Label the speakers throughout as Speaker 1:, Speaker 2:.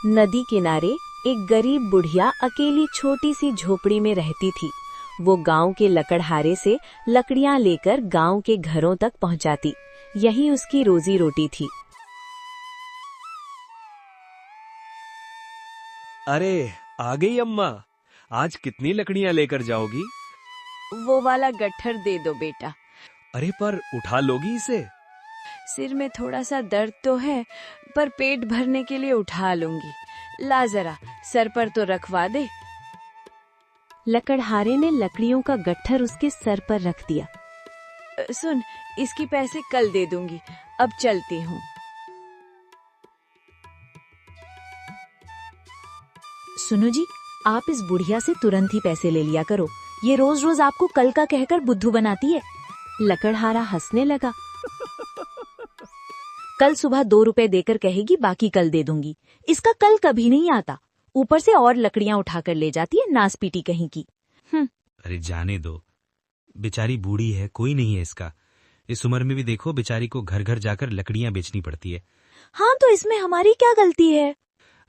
Speaker 1: नदी किनारे एक गरीब बुढ़िया अकेली छोटी सी झोपड़ी में रहती थी। वो गांव के लकड़हारे से लकड़ियां लेकर गांव के घरों तक पहुंचाती। यही उसकी रोजी रोटी थी।
Speaker 2: अरे आ गई अम्मा, आज कितनी लकड़ियां लेकर जाओगी?
Speaker 1: वो वाला गट्ठर दे दो बेटा।
Speaker 2: अरे पर उठा लोगी इसे?
Speaker 1: सिर में थोड़ा सा दर्द तो है, पर पेट भरने के लिए उठा लूंगी। ला जरा, सर पर तो रखवा दे। लकड़हारे ने लकड़ियों का गट्ठर उसके सर पर रख दिया। सुन, इसकी पैसे कल दे दूंगी, अब चलती हूँ। सुनो जी, आप इस बुढ़िया से तुरंत ही पैसे ले लिया करो। ये रोज रोज आपको कल का कहकर बुद्धू बनाती है। लकड़हारा हंसने लगा। कल सुबह 2 रुपए देकर कहेगी बाकी कल दे दूंगी। इसका कल कभी नहीं आता। ऊपर से और लकड़ियां उठाकर ले जाती है, नासपीटी कहीं की।
Speaker 3: अरे जाने दो, बेचारी बूढ़ी है, कोई नहीं है इसका। इस उम्र में भी देखो बेचारी को घर घर जाकर लकड़ियां बेचनी पड़ती है।
Speaker 1: हाँ, तो इसमें हमारी क्या गलती है?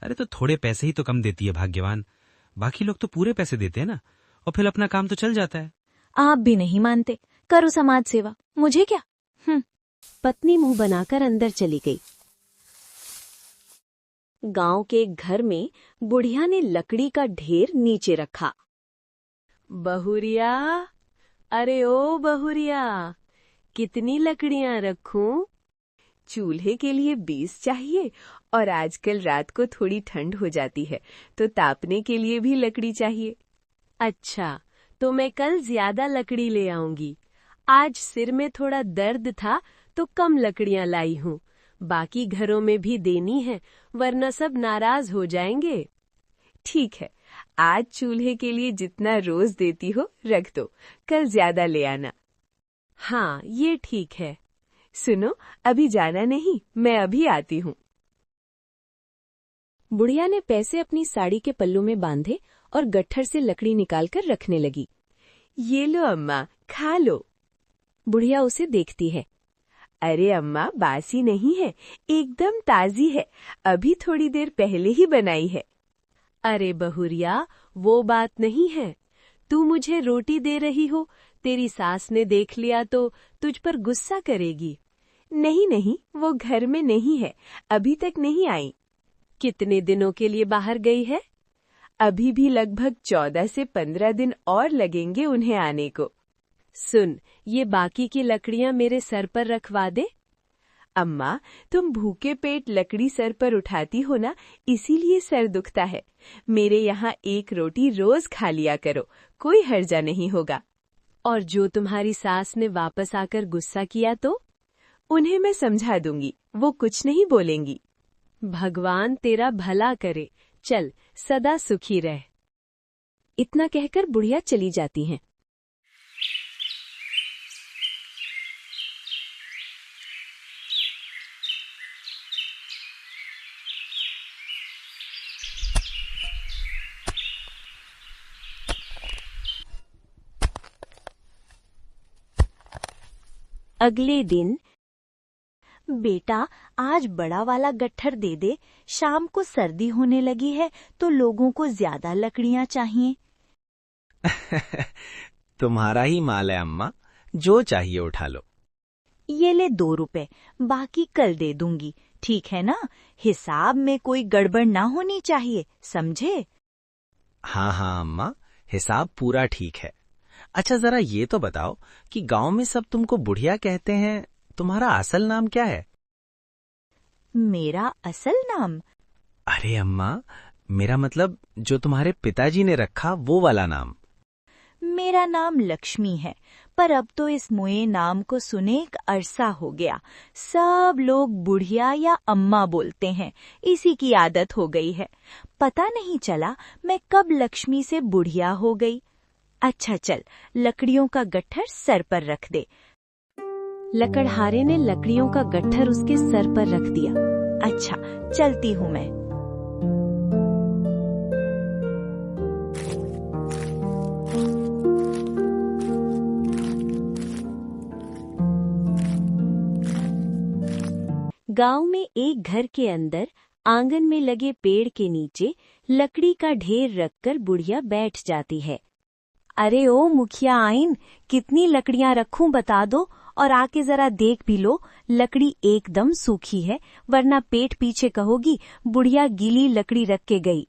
Speaker 3: अरे तो थोड़े पैसे ही तो कम देती है भाग्यवान, बाकी लोग तो पूरे पैसे देते हैं ना, और फिर अपना काम तो चल जाता है।
Speaker 1: आप भी नहीं मानते, करो समाज सेवा, मुझे क्या। पत्नी मुंह बनाकर अंदर चली गई। गांव के एक घर में बुढ़िया ने लकड़ी का ढेर नीचे रखा। बहुरिया, अरे ओ बहुरिया, कितनी लकड़ियां रखूं? चूल्हे के लिए 20 चाहिए, और आजकल रात को थोड़ी ठंड हो जाती है तो तापने के लिए भी लकड़ी चाहिए। अच्छा, तो मैं कल ज्यादा लकड़ी ले आऊंगी। आज सिर में थोड़ा दर्द था तो कम लकड़ियां लाई हूँ। बाकी घरों में भी देनी है, वरना सब नाराज हो जाएंगे। ठीक है, आज चूल्हे के लिए जितना रोज देती हो रख दो, कल ज्यादा ले आना। हाँ, ये ठीक है। सुनो, अभी जाना नहीं, मैं अभी आती हूँ। बुढ़िया ने पैसे अपनी साड़ी के पल्लू में बांधे और गट्ठर से लकड़ी निकालकर रखने लगी। ये लो अम्मा, खा लो। बुढ़िया उसे देखती है। अरे अम्मा, बासी नहीं है, एकदम ताजी है, अभी थोड़ी देर पहले ही बनाई है। अरे बहुरिया, वो बात नहीं है। तू मुझे रोटी दे रही हो, तेरी सास ने देख लिया तो तुझ पर गुस्सा करेगी। नहीं नहीं, वो घर में नहीं है, अभी तक नहीं आई। कितने दिनों के लिए बाहर गई है? अभी भी लगभग 14 से 15 दिन और लगेंगे उन्हें आने को। सुन, ये बाकी की लकड़ियां मेरे सर पर रखवा दे। अम्मा, तुम भूखे पेट लकड़ी सर पर उठाती हो ना, इसीलिए सर दुखता है। मेरे यहाँ एक रोटी रोज खा लिया करो, कोई हर्जा नहीं होगा। और जो तुम्हारी सास ने वापस आकर गुस्सा किया तो? उन्हें मैं समझा दूंगी, वो कुछ नहीं बोलेंगी। भगवान तेरा भला करे, चल सदा सुखी रह। इतना कहकर बुढ़िया चली जाती हैं। अगले दिन, बेटा आज बड़ा वाला गट्ठर दे दे, शाम को सर्दी होने लगी है तो लोगों को ज्यादा लकड़ियां चाहिए।
Speaker 4: तुम्हारा ही माल है अम्मा, जो चाहिए उठा लो।
Speaker 1: ये ले 2 रुपए, बाकी कल दे दूंगी, ठीक है ना? हिसाब में कोई गड़बड़ ना होनी चाहिए, समझे?
Speaker 4: हाँ हाँ अम्मा, हिसाब पूरा ठीक है। अच्छा जरा ये तो बताओ कि गांव में सब तुमको बुढ़िया कहते हैं, तुम्हारा असल नाम क्या है?
Speaker 1: मेरा असल नाम?
Speaker 4: अरे अम्मा, मेरा मतलब जो तुम्हारे पिताजी ने रखा वो वाला नाम।
Speaker 1: मेरा नाम लक्ष्मी है, पर अब तो इस मुए नाम को सुने एक अरसा हो गया। सब लोग बुढ़िया या अम्मा बोलते हैं, इसी की आदत हो गई है। पता नहीं चला मैं कब लक्ष्मी से बुढ़िया हो गई। अच्छा चल, लकड़ियों का गट्ठर सर पर रख दे। लकड़हारे ने लकड़ियों का गट्ठर उसके सर पर रख दिया। अच्छा, चलती हूँ मैं। गांव में एक घर के अंदर आंगन में लगे पेड़ के नीचे लकड़ी का ढेर रखकर बुढ़िया बैठ जाती है। अरे ओ मुखिया आइन, कितनी लकड़ियां रखूं बता दो, और आके जरा देख भी लो, लकड़ी एकदम सूखी है, वरना पेट पीछे कहोगी बुढ़िया गीली लकड़ी रख के गई।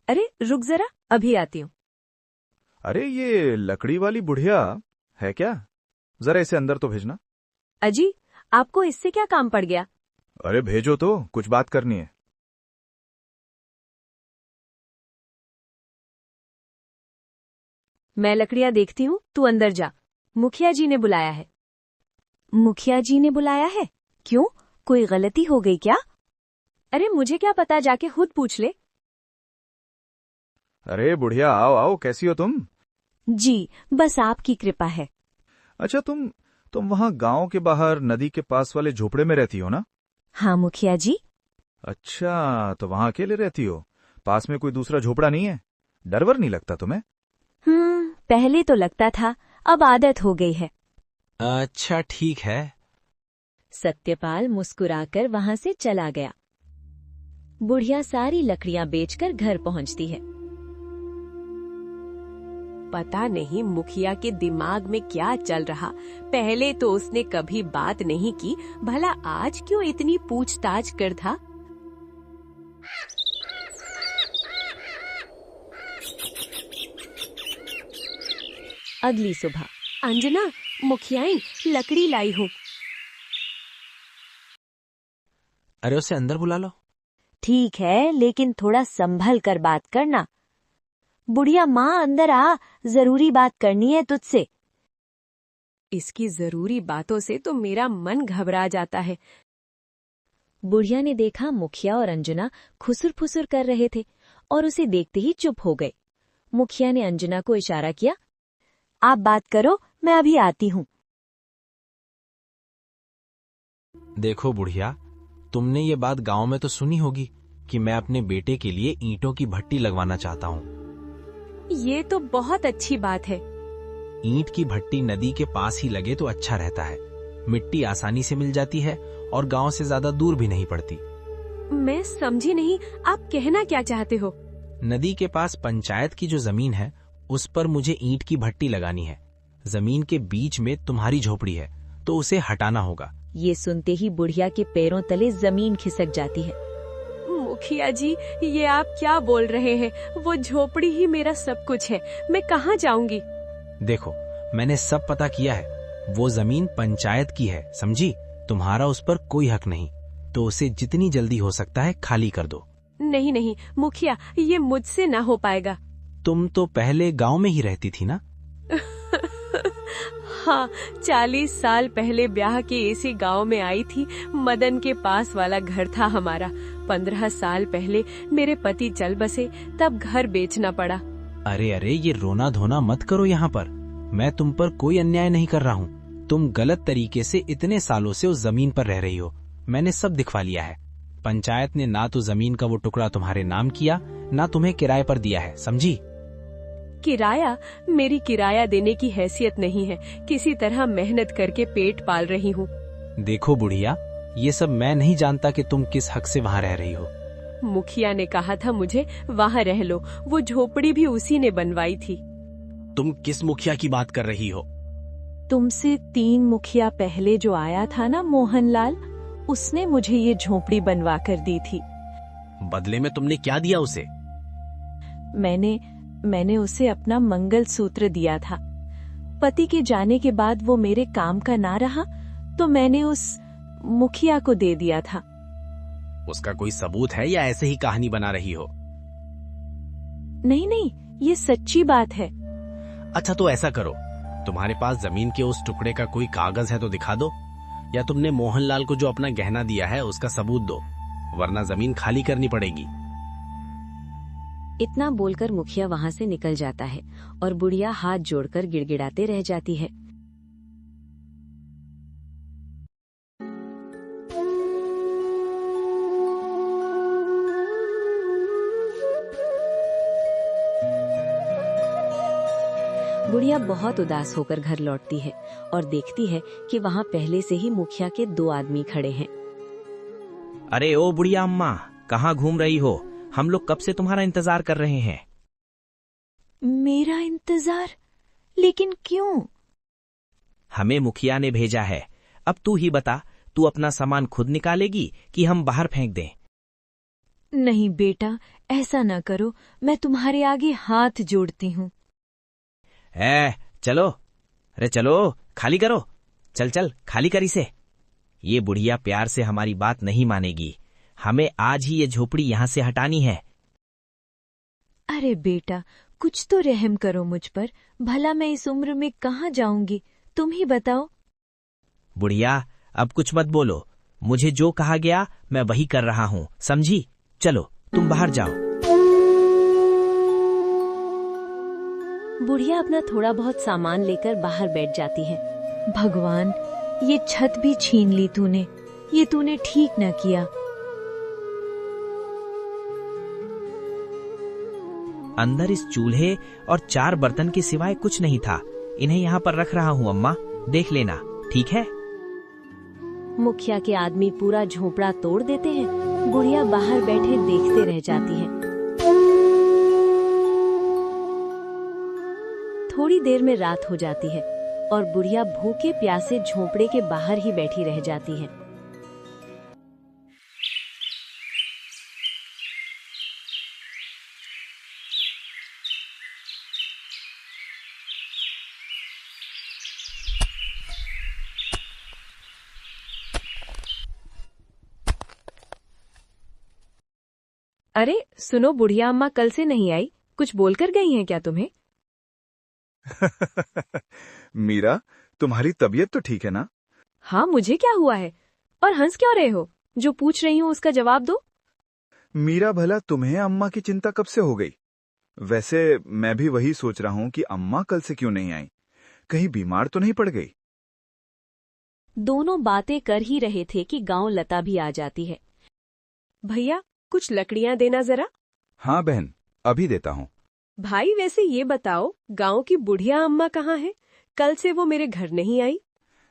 Speaker 1: अरे रुक जरा, अभी आती हूँ।
Speaker 5: अरे ये लकड़ी वाली बुढ़िया है क्या? जरा इसे अंदर तो भेजना।
Speaker 1: अजी, आपको इससे क्या काम पड़ गया?
Speaker 5: अरे भेजो तो, कुछ बात करनी है।
Speaker 1: मैं लकड़ियां देखती हूँ, तू अंदर जा। मुखिया जी ने बुलाया है। मुखिया जी ने बुलाया है? क्यों, कोई गलती हो गई क्या? अरे मुझे क्या पता, जाके खुद पूछ ले।
Speaker 5: अरे बुढ़िया, आओ आओ, कैसी हो तुम?
Speaker 1: जी, बस आपकी कृपा है।
Speaker 5: अच्छा, तुम वहां गांव के बाहर नदी के पास वाले झोपड़े में रहती हो ना?
Speaker 1: हाँ मुखिया जी।
Speaker 5: अच्छा, तो वहां अकेले रहती हो? पास में कोई दूसरा झोपड़ा नहीं है? डर वर नहीं लगता तुम्हें?
Speaker 1: पहले तो लगता था, अब आदत हो गई है।
Speaker 4: अच्छा ठीक है।
Speaker 1: सत्यपाल मुस्कुराकर वहां से चला गया। बुढ़िया सारी लकड़ियां बेचकर घर पहुंचती है। पता नहीं मुखिया के दिमाग में क्या चल रहा। पहले तो उसने कभी बात नहीं की, भला आज क्यों इतनी पूछताछ कर था। अगली सुबह, अंजना, मुखियाइन, लकड़ी लाई हूँ।
Speaker 4: अरे उसे अंदर बुला लो।
Speaker 1: ठीक है, लेकिन थोड़ा संभल कर बात करना। बुढ़िया माँ, अंदर आ, जरूरी बात करनी है तुझसे। इसकी जरूरी बातों से तो मेरा मन घबरा जाता है। बुढ़िया ने देखा मुखिया और अंजना खुसुर फुसुर कर रहे थे और उसे देखते ही चुप हो गए। मुखिया ने अंजना को इशारा किया, आप बात करो, मैं अभी आती हूँ।
Speaker 4: देखो बुढ़िया, तुमने ये बात गांव में तो सुनी होगी कि मैं अपने बेटे के लिए ईंटों की भट्टी लगवाना चाहता हूँ।
Speaker 1: ये तो बहुत अच्छी बात है।
Speaker 4: ईंट की भट्टी नदी के पास ही लगे तो अच्छा रहता है। मिट्टी आसानी से मिल जाती है और गांव से ज्यादा दूर भी नहीं पड़ती।
Speaker 1: मैं समझी नहीं, आप कहना क्या चाहते हो?
Speaker 4: नदी के पास पंचायत की जो जमीन है, उस पर मुझे ईंट की भट्टी लगानी है। जमीन के बीच में तुम्हारी झोपड़ी है, तो उसे हटाना होगा।
Speaker 1: ये सुनते ही बुढ़िया के पैरों तले जमीन खिसक जाती है। मुखिया जी, ये आप क्या बोल रहे हैं? वो झोपड़ी ही मेरा सब कुछ है, मैं कहाँ जाऊंगी?
Speaker 4: देखो, मैंने सब पता किया है। वो जमीन पंचायत की है, समझी? तुम्हारा उस पर कोई हक नहीं, तो उसे जितनी जल्दी हो सकता है खाली कर दो।
Speaker 1: नहीं नहीं मुखिया, ये मुझसे ना हो पाएगा।
Speaker 4: तुम तो पहले गांव में ही रहती थी ना?
Speaker 1: हाँ, 40 साल पहले ब्याह के इसी गांव में आई थी। मदन के पास वाला घर था हमारा। 15 साल पहले मेरे पति चल बसे, तब घर बेचना पड़ा।
Speaker 4: अरे अरे, ये रोना धोना मत करो यहाँ पर। मैं तुम पर कोई अन्याय नहीं कर रहा हूँ। तुम गलत तरीके से इतने सालों से उस जमीन पर रह रही हो। मैंने सब दिखवा लिया है। पंचायत ने ना तो जमीन का वो टुकड़ा तुम्हारे नाम किया, ना तुम्हें किराए पर दिया है, समझी?
Speaker 1: किराया? मेरी किराया देने की हैसियत नहीं है। किसी तरह मेहनत करके पेट पाल रही हूँ।
Speaker 4: देखो बुढ़िया, ये सब मैं नहीं जानता कि तुम किस हक से वहाँ रह रही हो।
Speaker 1: मुखिया ने कहा था मुझे वहाँ रह लो। वो झोपड़ी भी उसी ने बनवाई थी।
Speaker 4: तुम किस मुखिया की बात कर रही हो?
Speaker 1: तुमसे 3 मुखिया पहले जो आया था ना, मोहनलाल, उसने मुझे ये झोपड़ी बनवा कर दी थी।
Speaker 4: बदले में तुमने क्या दिया उसे?
Speaker 1: मैंने उसे अपना मंगलसूत्र दिया था। पति के जाने के बाद वो मेरे काम का ना रहा, तो मैंने उस मुखिया को दे दिया था।
Speaker 4: उसका कोई सबूत है या ऐसे ही कहानी बना रही हो?
Speaker 1: नहीं नहीं, ये सच्ची बात है।
Speaker 4: अच्छा तो ऐसा करो, तुम्हारे पास जमीन के उस टुकड़े का कोई कागज है तो दिखा दो, या तुमने मोहनलाल को जो अपना गहना दिया है उसका सबूत दो, वरना जमीन खाली करनी पड़ेगी।
Speaker 1: इतना बोलकर मुखिया वहां से निकल जाता है और बुढ़िया हाथ जोड़कर गिड़गिड़ाते रह जाती है। बुढ़िया बहुत उदास होकर घर लौटती है और देखती है कि वहां पहले से ही मुखिया के 2 आदमी खड़े हैं।
Speaker 6: अरे ओ बुढ़िया अम्मा, कहाँ घूम रही हो? हम लोग कब से तुम्हारा इंतजार कर रहे हैं।
Speaker 1: मेरा इंतजार? लेकिन क्यों?
Speaker 6: हमें मुखिया ने भेजा है। अब तू ही बता, तू अपना सामान खुद निकालेगी कि हम बाहर फेंक दें?
Speaker 1: नहीं बेटा, ऐसा न करो, मैं तुम्हारे आगे हाथ जोड़ती हूँ।
Speaker 6: चलो, अरे चलो, खाली करो। चल चल, खाली कर इसे। ये बुढ़िया प्यार से हमारी बात नहीं मानेगी। हमें आज ही ये झोपड़ी यहाँ से हटानी है।
Speaker 1: अरे बेटा, कुछ तो रहम करो मुझ पर। भला मैं इस उम्र में कहाँ जाऊंगी, तुम ही बताओ।
Speaker 6: बुढ़िया, अब कुछ मत बोलो। मुझे जो कहा गया मैं वही कर रहा हूँ, समझी? चलो, तुम बाहर जाओ।
Speaker 1: बुढ़िया अपना थोड़ा बहुत सामान लेकर बाहर बैठ जाती है। भगवान, ये छत भी छीन ली तूने। ये तूने ठीक न किया।
Speaker 6: अंदर इस चूल्हे और 4 बर्तन के सिवाय कुछ नहीं था। इन्हें यहाँ पर रख रहा हूँ अम्मा, देख लेना, ठीक है?
Speaker 1: मुखिया के आदमी पूरा झोपड़ा तोड़ देते हैं। बुढ़िया बाहर बैठे देखते रह जाती है। थोड़ी देर में रात हो जाती है और बुढ़िया भूखे प्यासे झोपड़े के बाहर ही बैठी रह जाती है। अरे सुनो, बुढ़िया अम्मा कल से नहीं आई, कुछ बोलकर गई हैं क्या तुम्हें?
Speaker 5: मीरा, तुम्हारी तबीयत तो ठीक है ना?
Speaker 1: हाँ, मुझे क्या हुआ है? और हंस क्यों रहे हो? जो पूछ रही हूँ उसका जवाब दो।
Speaker 5: मीरा, भला तुम्हें अम्मा की चिंता कब से हो गई? वैसे मैं भी वही सोच रहा हूँ कि अम्मा कल से क्यों नहीं आई, कहीं बीमार तो नहीं पड़ गई?
Speaker 1: दोनों बातें कर ही रहे थे कि गांव लता भी आ जाती है। भैया, कुछ लकड़ियां देना जरा।
Speaker 5: हाँ बहन, अभी देता हूँ।
Speaker 1: भाई, वैसे ये बताओ, गांव की बुढ़िया अम्मा कहाँ है? कल से वो मेरे घर नहीं आई।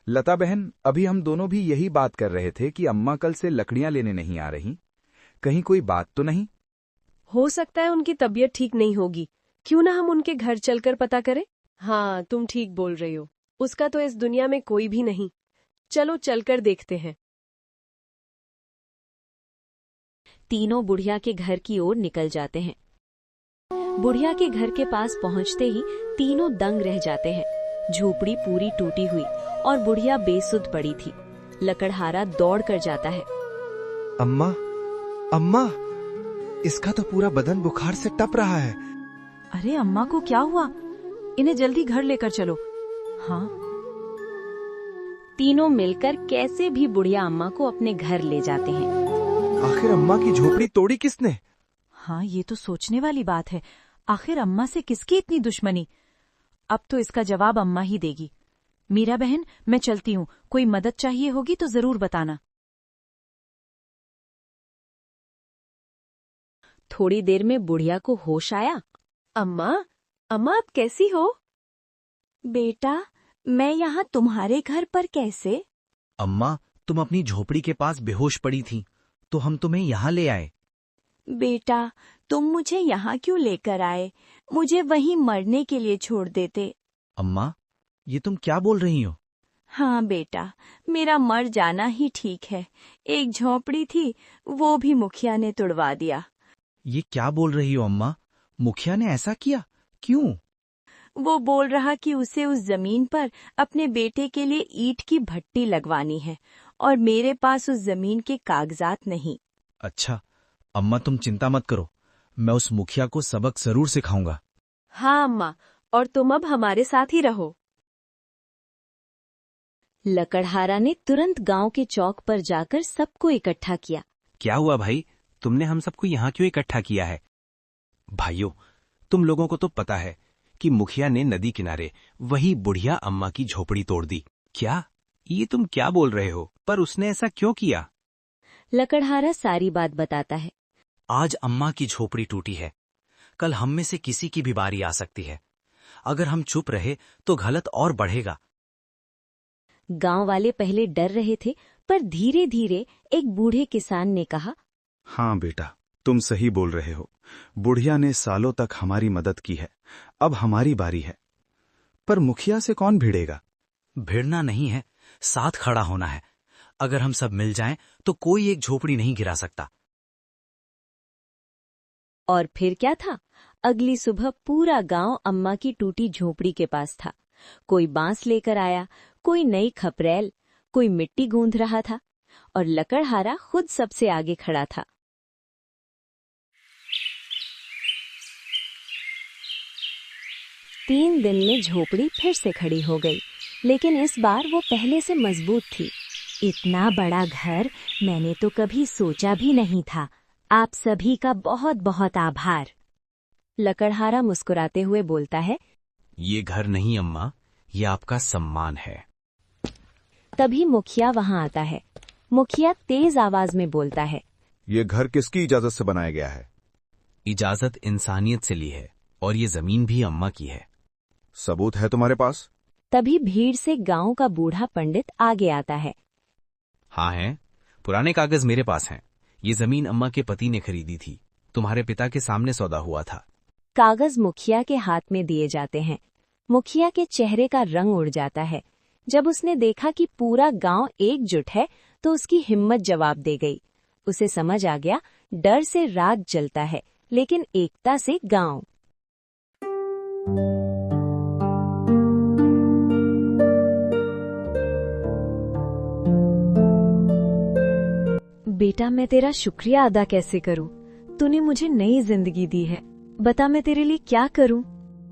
Speaker 5: लता बहन, अभी हम दोनों भी यही बात कर रहे थे कि अम्मा कल से लकड़ियां लेने नहीं आ रही। कहीं कोई बात तो नहीं?
Speaker 1: हो सकता है उनकी तबीयत ठीक नहीं होगी। क्यों ना हम उनके घर चलकर पता करें? हाँ, तुम ठीक बोल रही हो। उसका तो इस दुनिया में कोई भी नहीं। चलो चलकर देखते हैं। तीनों बुढ़िया के घर की ओर निकल जाते हैं। बुढ़िया के घर के पास पहुंचते ही तीनों दंग रह जाते हैं। झोपड़ी पूरी टूटी हुई और बुढ़िया बेसुध पड़ी थी। लकड़हारा दौड़ कर जाता है।
Speaker 7: अम्मा, अम्मा, इसका तो पूरा बदन बुखार से टप रहा है।
Speaker 8: अरे अम्मा को क्या हुआ? इन्हें जल्दी घर लेकर चलो। हाँ।
Speaker 1: तीनों मिलकर कैसे भी बुढ़िया अम्मा को अपने घर ले जाते हैं।
Speaker 7: आखिर अम्मा की झोपड़ी तोड़ी किसने?
Speaker 8: हाँ, ये तो सोचने वाली बात है। आखिर अम्मा से किसकी इतनी दुश्मनी? अब तो इसका जवाब अम्मा ही देगी। मीरा बहन, मैं चलती हूँ। कोई मदद चाहिए होगी तो जरूर बताना।
Speaker 1: थोड़ी देर में बुढ़िया को होश आया। अम्मा, अम्मा आप कैसी हो? बेटा, मैं यहाँ तुम्हारे घर पर कैसे?
Speaker 6: अम्मा, तुम अपनी झोपड़ी के पास बेहोश पड़ी थीं, तो हम तुम्हें यहाँ ले आए।
Speaker 9: बेटा, तुम मुझे यहाँ क्यों लेकर आए? मुझे वहीं मरने के लिए छोड़ देते।
Speaker 6: अम्मा, ये तुम क्या बोल रही हो?
Speaker 9: हाँ बेटा, मेरा मर जाना ही ठीक है। एक झोपड़ी थी, वो भी मुखिया ने तुड़वा दिया।
Speaker 6: ये क्या बोल रही हो अम्मा? मुखिया ने ऐसा किया? क्यों?
Speaker 9: वो बोल रहा कि उसे उस जमीन पर अपने बेटे के लिए ईंट की भट्टी लगवानी है और मेरे पास उस जमीन के कागजात नहीं।
Speaker 6: अच्छा, अम्मा तुम चिंता मत करो, मैं उस मुखिया को सबक जरूर सिखाऊंगा।
Speaker 1: हाँ अम्मा, और तुम अब हमारे साथ ही रहो। लकड़हारा ने तुरंत गांव के चौक पर जाकर सबको इकट्ठा किया।
Speaker 3: क्या हुआ भाई, तुमने हम सबको यहाँ क्यों इकट्ठा किया है? भाइयों, तुम लोगों को तो पता है कि मुखिया ने नदी किनारे वही बुढ़िया अम्मा की झोपड़ी तोड़ दी। क्या? ये तुम क्या बोल रहे हो? पर उसने ऐसा क्यों किया?
Speaker 1: लकड़हारा सारी बात बताता है।
Speaker 3: आज अम्मा की झोपड़ी टूटी है, कल हम में से किसी की भी बारी आ सकती है। अगर हम चुप रहे तो गलत और बढ़ेगा।
Speaker 1: गांव वाले पहले डर रहे थे, पर धीरे धीरे एक बूढ़े किसान ने कहा,
Speaker 5: हाँ बेटा, तुम सही बोल रहे हो। बुढ़िया ने सालों तक हमारी मदद की है, अब हमारी बारी है। पर मुखिया से कौन भिड़ेगा?
Speaker 3: भिड़ना नहीं है, साथ खड़ा होना है। अगर हम सब मिल जाएं तो कोई एक झोपड़ी नहीं गिरा सकता।
Speaker 1: और फिर क्या था? अगली सुबह पूरा गांव अम्मा की टूटी झोपड़ी के पास था। कोई बांस लेकर आया, कोई नई खपरेल, कोई मिट्टी गूंथ रहा था और लकड़हारा खुद सबसे आगे खड़ा था। तीन दिन में झोपड़ी फिर से खड़ी हो गई, लेकिन इस बार वो पहले से मजबूत थी।
Speaker 9: इतना बड़ा घर मैंने तो कभी सोचा भी नहीं था। आप सभी का बहुत बहुत आभार।
Speaker 1: लकड़हारा मुस्कुराते हुए बोलता है,
Speaker 3: ये घर नहीं अम्मा, ये आपका सम्मान है।
Speaker 1: तभी मुखिया वहां आता है। मुखिया तेज आवाज में बोलता है,
Speaker 5: ये घर किसकी इजाजत से बनाया गया है?
Speaker 3: इजाजत इंसानियत से ली है और ये जमीन भी अम्मा की है।
Speaker 5: सबूत है तुम्हारे पास?
Speaker 1: तभी भीड़ से गांव का बूढ़ा पंडित आगे आता है।
Speaker 3: हाँ हैं, पुराने कागज मेरे पास हैं। ये जमीन अम्मा के पति ने खरीदी थी, तुम्हारे पिता के सामने सौदा हुआ था।
Speaker 1: कागज मुखिया के हाथ में दिए जाते हैं। मुखिया के चेहरे का रंग उड़ जाता है। जब उसने देखा कि पूरा गांव एकजुट है तो उसकी हिम्मत जवाब दे गई। उसे समझ आ गया, डर से राज जलता है लेकिन एकता से गांव। बेटा, मैं तेरा शुक्रिया अदा कैसे करूं? तूने मुझे नई जिंदगी दी है। बता मैं तेरे लिए क्या करूं?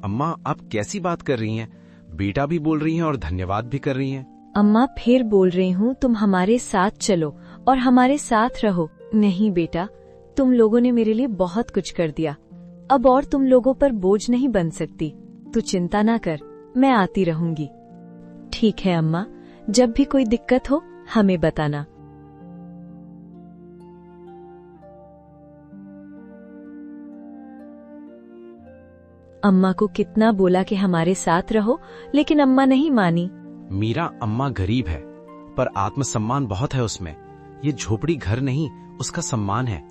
Speaker 3: अम्मा, आप कैसी बात कर रही हैं? बेटा भी बोल रही हैं और धन्यवाद भी कर रही हैं।
Speaker 1: अम्मा, फिर बोल रही हूँ, तुम हमारे साथ चलो और हमारे साथ रहो। नहीं बेटा, तुम लोगों ने मेरे लिए बहुत कुछ कर दिया। अब और तुम लोगों पर बोझ नहीं बन सकती। तू चिंता ना कर, मैं आती रहूंगी। ठीक है अम्मा, जब भी कोई दिक्कत हो हमें बताना। अम्मा को कितना बोला कि हमारे साथ रहो, लेकिन अम्मा नहीं मानी।
Speaker 3: मीरा, अम्मा गरीब है पर आत्मसम्मान बहुत है उसमें। ये झोपड़ी घर नहीं, उसका सम्मान है।